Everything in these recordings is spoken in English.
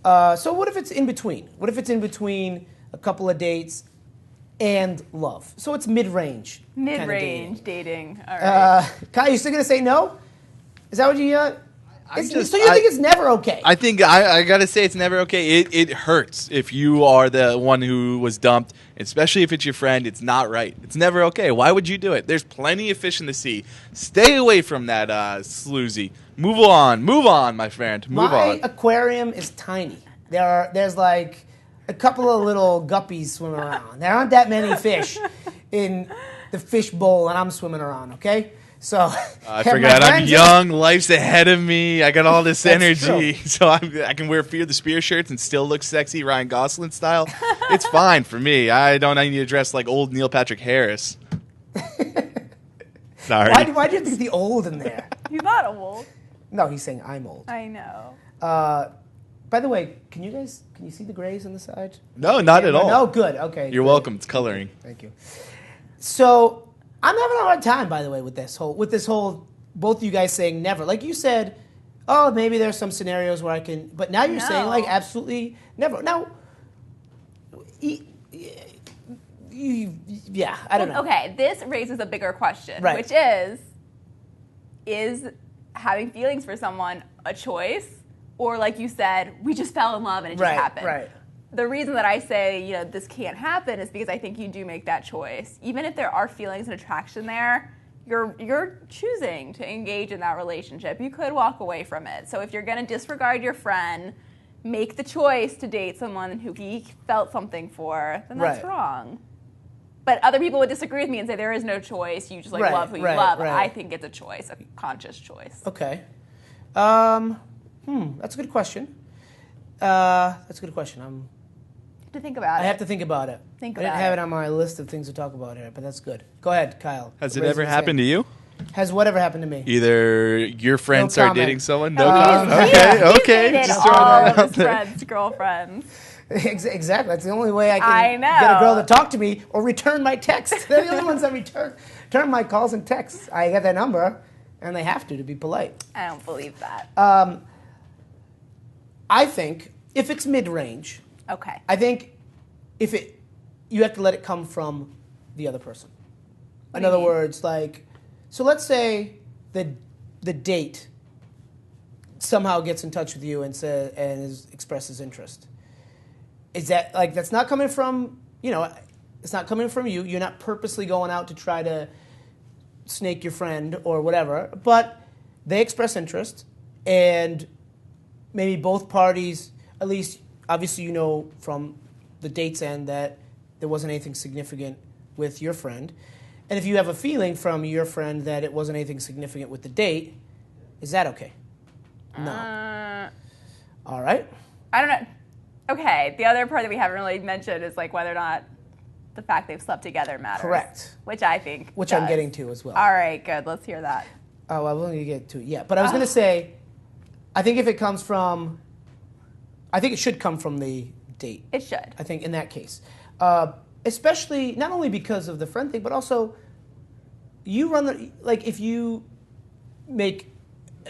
So what if it's in between? What if it's in between a couple of dates and love? So it's mid-range. Mid-range dating. All right. Kyle, you still gonna say no? Is that what you? So you think it's never okay? I think I gotta say it's never okay. It hurts if you are the one who was dumped, especially if it's your friend. It's not right. It's never okay. Why would you do it? There's plenty of fish in the sea. Stay away from that sloozy. Move on, my friend. Move My on. aquarium is tiny. There's like a couple of little guppies swimming around. There aren't that many fish in the fish bowl, and I'm swimming around. Okay. So I forgot I'm young. Life's ahead of me. I got all this energy, true. so I can wear Fear the Spear shirts and still look sexy, Ryan Gosling style. It's fine for me. I don't need to dress like old Neil Patrick Harris. Sorry. Why do you think the old in there? He's not old. No, he's saying I'm old. I know. By the way, can you see the grays on the side? No, not at all. No, good. Okay. You're welcome. It's coloring. Thank you. So I'm having a hard time, by the way, with this whole both of you guys saying never. Like you said, oh, maybe there's some scenarios where I can, but now you're saying like absolutely never. Now, yeah, I don't know. Okay, this raises a bigger question, Right. which is having feelings for someone a choice, or like you said, we just fell in love and it just happened. Right. The reason that I say, this can't happen is because I think you do make that choice. Even if there are feelings and attraction there, you're choosing to engage in that relationship. You could walk away from it. So if you're going to disregard your friend, make the choice to date someone who he felt something for, then that's wrong. But other people would disagree with me and say there is no choice. You just love who you love. Right. I think it's a choice, a conscious choice. Okay. That's a good question. To think about it. I have to think about it. I didn't have it on my list of things to talk about here, but that's good. Go ahead, Kyle. Has it ever happened to you? Has whatever happened to me? Either your friend started dating someone? No comment. Okay. Dated Just throwing all that of out his there. friends' girlfriends. Exactly. That's the only way I can I know. get a girl to talk to me or return my texts. They're the only ones that return my calls and texts. I get their number, and they have to be polite. I don't believe that. I think if it's mid-range, Okay. I think you have to let it come from the other person. In other words, so let's say the date somehow gets in touch with you and expresses interest. Is that that's not coming from it's not coming from you. You're not purposely going out to try to snake your friend or whatever, but they express interest, and maybe both parties, at least obviously from the date's end that there wasn't anything significant with your friend. And if you have a feeling from your friend that it wasn't anything significant with the date, is that okay? No. All right. I don't know. Okay, the other part that we haven't really mentioned is whether or not the fact they've slept together matters. Correct. Which I think Which does. I'm getting to as well. All right, good. Let's hear that. Oh, I wasn't going to get to it yet. But I was going to say, I think if it comes from, I think it should come from the date. It should. I think in that case. Especially, not only because of the friend thing, but also you run if you make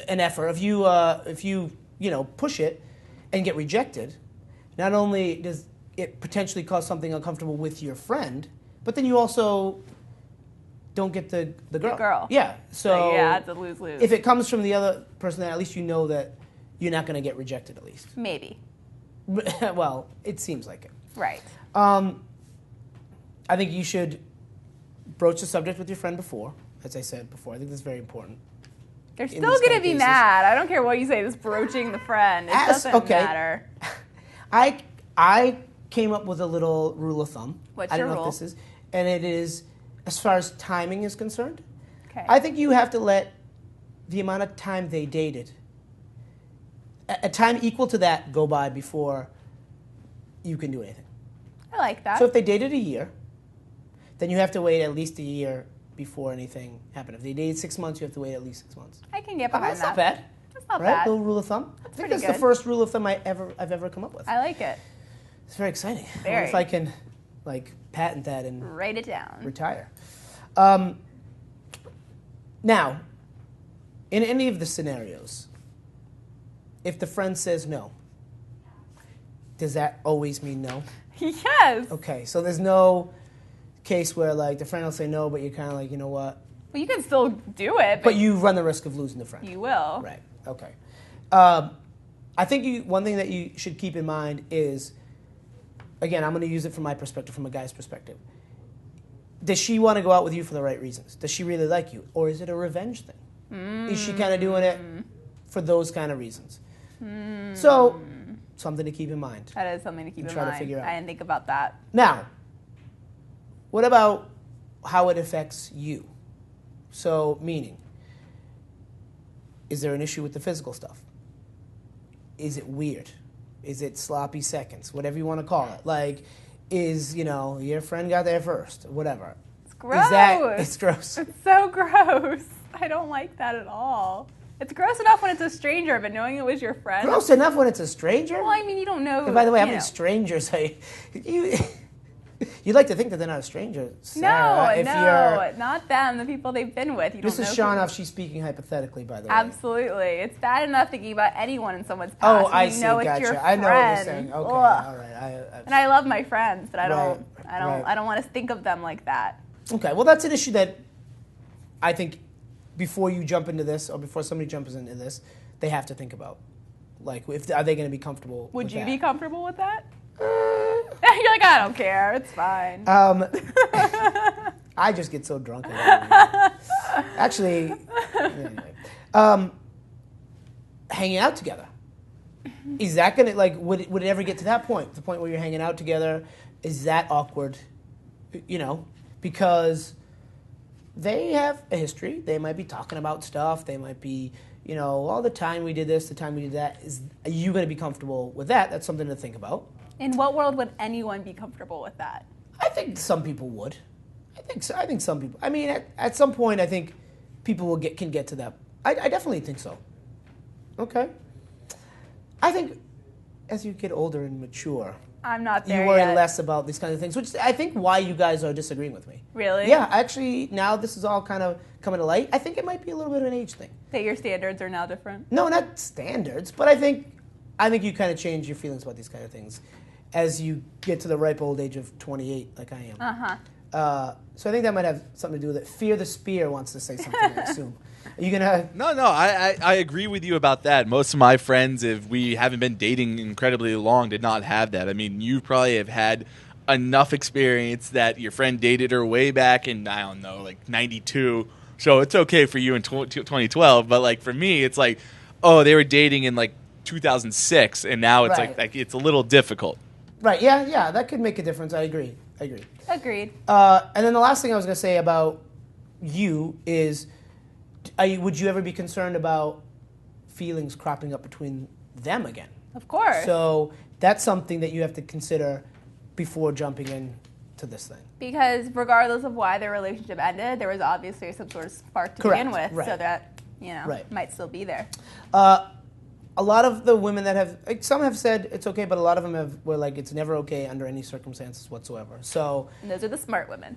an effort, if you push it and get rejected, not only does it potentially cause something uncomfortable with your friend, but then you also don't get the girl. The girl. Yeah. So yeah, it's a lose-lose. If it comes from the other person, then at least you know that you're not going to get rejected. At least. Maybe. Well, it seems like it. Right. I think you should broach the subject with your friend before, as I said before. I think that's very important. They're still going to be mad. I don't care what you say. This broaching the friend. It doesn't matter. I came up with a little rule of thumb. What's I your don't know rule? if this is, and it is, as far as timing is concerned, Okay. I think you have to let the amount of time they dated, a time equal to that, go by before you can do anything. I like that. So if they dated a year, then you have to wait at least a year before anything happened. If they dated 6 months, you have to wait at least 6 months. I can get behind That's that. not bad. That's not Right? bad. Little rule of thumb. I think pretty that's the good. first rule of thumb I've ever come up with. I like it. It's very exciting. I Very. wonder if I can patent that and Write it down. retire. Now, in any of the scenarios, if the friend says no, does that always mean no? Yes. Okay, so there's no case where like the friend will say no, but you're kind of like, you know what? Well, you can still do it, But you run the risk of losing the friend. you will. Right. Okay. I think one thing that you should keep in mind is, again, I'm going to use it from my perspective, from a guy's perspective. Does she want to go out with you for the right reasons? Does she really like you? Or is it a revenge thing? Is she kind of doing it for those kind of reasons? So, something to keep in mind. That is something to keep in Try to mind. figure out. I didn't think about that. Now, what about how it affects you? So, meaning, is there an issue with the physical stuff? Is it weird? Is it sloppy seconds? Whatever you want to call it. Like, is, your friend got there first? Whatever. It's gross. It's gross. It's so gross. I don't like that at all. It's gross enough when it's a stranger, but knowing it was your friend. Gross enough when it's a stranger? Well, I mean, you don't know. And by the way, how you many know. strangers you'd like to think that they're not a stranger, Sarah. No, not them. The people they've been with. You This don't is know Shanoff. She's speaking hypothetically, by the way. Absolutely. It's bad enough thinking about anyone in someone's past. Oh, I you see. know it's Gotcha. your I know what you're friend. saying. Okay, Ugh. all right. And I love my friends, but I Right. don't want to think of them like that. Okay, well, that's an issue that I think before you jump into this, or before somebody jumps into this, they have to think about. Like, are they going to be comfortable Would with you that? be comfortable with that? You're like, I don't care. It's fine. I just get so drunk. Actually, anyway. Hanging out together. Is that going to, like, would it ever get to that point? The point where you're hanging out together, is that awkward? Because they have a history. They might be talking about stuff. They might be, all the time we did this, the time we did that. Are you going to be comfortable with that? That's something to think about. In what world would anyone be comfortable with that? I think some people would. I think so. I think some people. I mean, at some point, I think people can get to that. I definitely think so. Okay. I think as you get older and mature, I'm not you there worry yet. less about these kinds of things, which I think why you guys are disagreeing with me. Really? Yeah, actually, now this is all kind of coming to light. I think it might be a little bit of an age thing. That your standards are now different? No, not standards, but I think you kind of change your feelings about these kind of things as you get to the ripe old age of 28, like I am. Uh-huh. So I think that might have something to do with it. Fear the Spear wants to say something, I assume. Are you going to... No, I agree with you about that. Most of my friends, if we haven't been dating incredibly long, did not have that. I mean, you probably have had enough experience that your friend dated her way back in, I don't know, like 92. So it's okay for you in 2012. But like for me, it's like, oh, they were dating in like 2006, and now it's Right. like it's a little difficult. Right, yeah, that could make a difference. I agree. Agreed. And then the last thing I was going to say about you is, would you ever be concerned about feelings cropping up between them again? Of course. So that's something that you have to consider before jumping into this thing. Because regardless of why their relationship ended, there was obviously some sort of spark to Correct, begin with, right. so that, Right. might still be there. A lot of the women that have, some have said it's okay, but a lot of them were like, it's never okay under any circumstances whatsoever. So, And those are the smart women.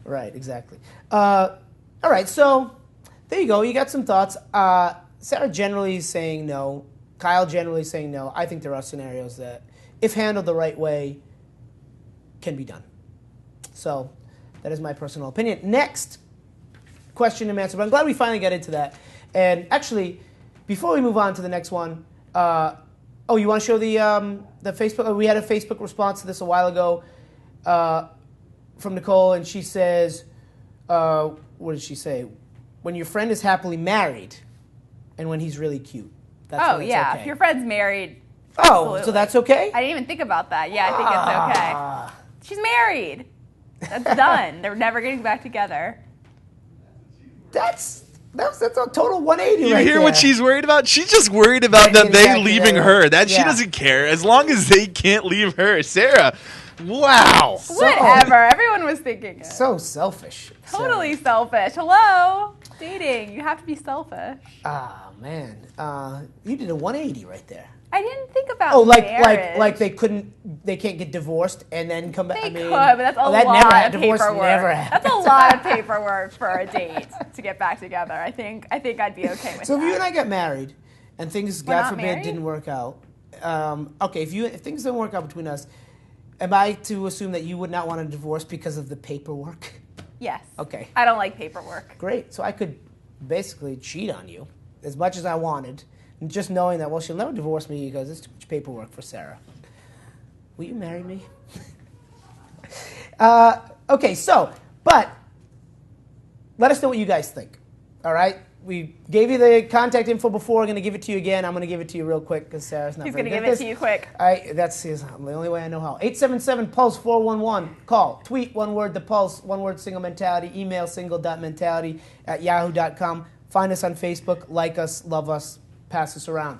right, exactly. All right, so there you go. You got some thoughts. Sarah generally is saying no. Kyle generally is saying no. I think there are scenarios that, if handled the right way, can be done. So that is my personal opinion. Next question and answer, but I'm glad we finally got into that. And actually, before we move on to the next one, you want to show the Facebook? We had a Facebook response to this a while ago from Nicole, and she says, what did she say? When your friend is happily married, and when he's really cute. That's when it's okay. If your friend's married. Oh, absolutely. so that's okay? I didn't even think about that. Yeah, I think it's okay. She's married. That's done. They're never getting back together. That's a total 180 You right hear there. what she's worried about? She's just worried about Getting them back leaving together. her. That she Yeah. doesn't care as long as they can't leave her. Sarah, wow. Whatever. Everyone was thinking it. So selfish. Totally selfish. Hello? Dating. You have to be selfish. Ah, man. You did a 180 right there. I didn't think about like marriage. they can't get divorced and then come back. They I mean, could, but that's a that lot never of divorce paperwork. never happens. That's a lot of paperwork for a date to get back together. I think I'd be okay with So that. if you and I got married and things, We're God not forbid, married? didn't work out, okay, if things don't work out between us, am I to assume that you would not want a divorce because of the paperwork? Yes. Okay. I don't like paperwork. Great. So I could basically cheat on you as much as I wanted, and just knowing that, well, she'll never divorce me because it's too much paperwork for Sarah. Will you marry me? Okay, so, but let us know what you guys think. All right? We gave you the contact info before. We're going to give it to you again. I'm going to give it to you real quick because Sarah's not He's very going to good give at it to this. you quick. That's the only way I know how. 877-PULSE-411. Call. Tweet, one word, the Pulse, one word, single mentality. Email, single.mentality@yahoo.com. Find us on Facebook. Like us, love us, pass us around.